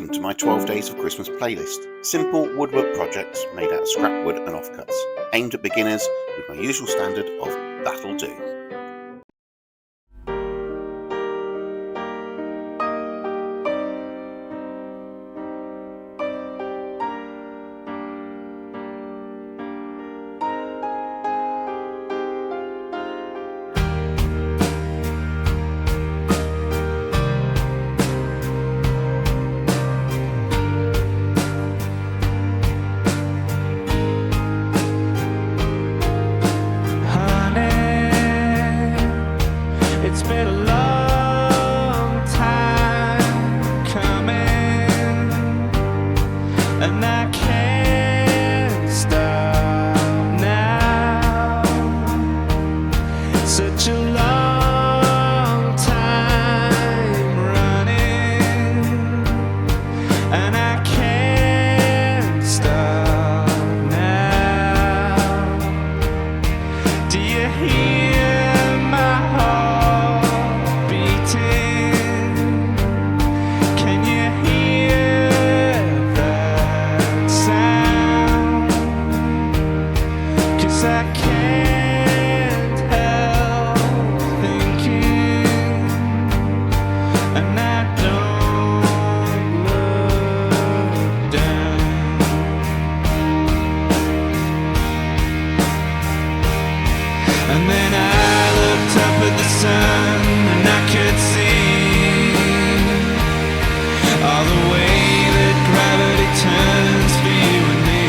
Welcome to my 12 Days of Christmas playlist. Simple woodwork projects made out of scrap wood and offcuts, aimed at beginners with my usual standard of that'll do. It's been a long time coming, and I can't stop now. Such a long time running, and I can't stop now. Do you hear my heart? Can you hear that sound? 'Cause I can't help thinking, and I don't look down. And then I looked up at the sun, and I could see all the way that gravity turns for you and me.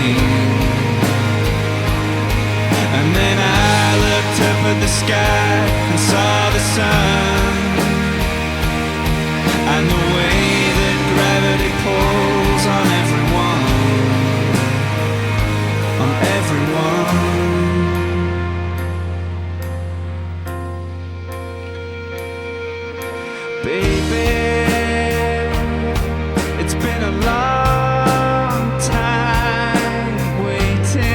And then I looked up at the sky and saw the sun, and the way that gravity pulls on everyone, on everyone. Baby, it's been a long time waiting,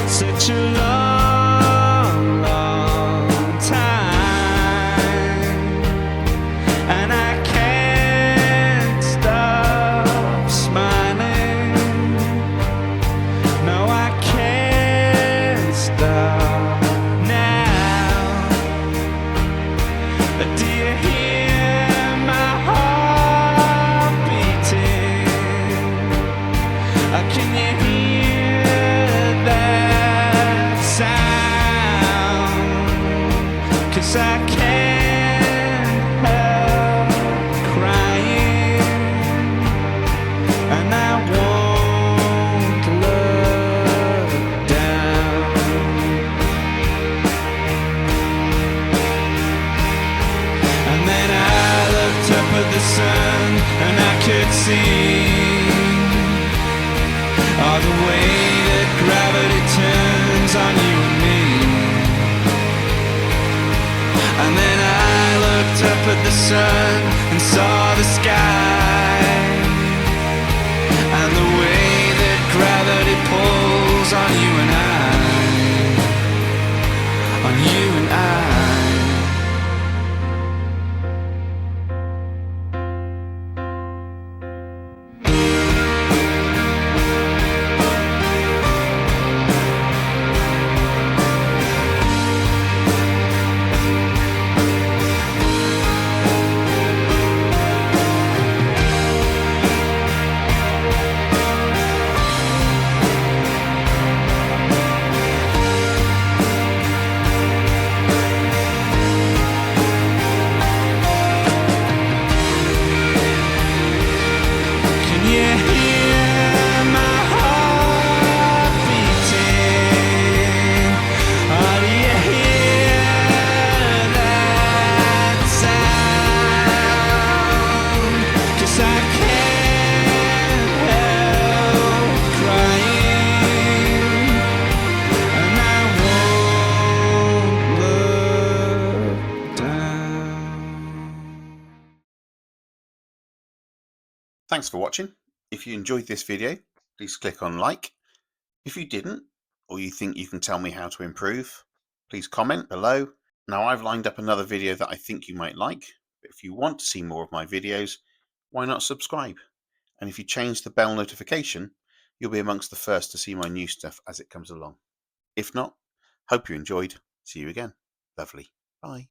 such a long, long time, and I can't stop smiling. No, I can't stop now. Do you hear my heart beating? Can you hear that sound? 'Cause I can't help crying, and I won't look down. And then I looked up at the sun, and I could see all the way that gravity turns on you and me. And then I looked up at the sun and saw the sky, and the way that gravity pulls on you and I, on you and I. Thanks for watching. If you enjoyed this video, please click on like. If you didn't, or you think you can tell me how to improve, please comment below. Now I've lined up another video that I think you might like, but if you want to see more of my videos, why not subscribe? And if you change the bell notification, you'll be amongst the first to see my new stuff as it comes along. If not, hope you enjoyed. See you again. Lovely. Bye.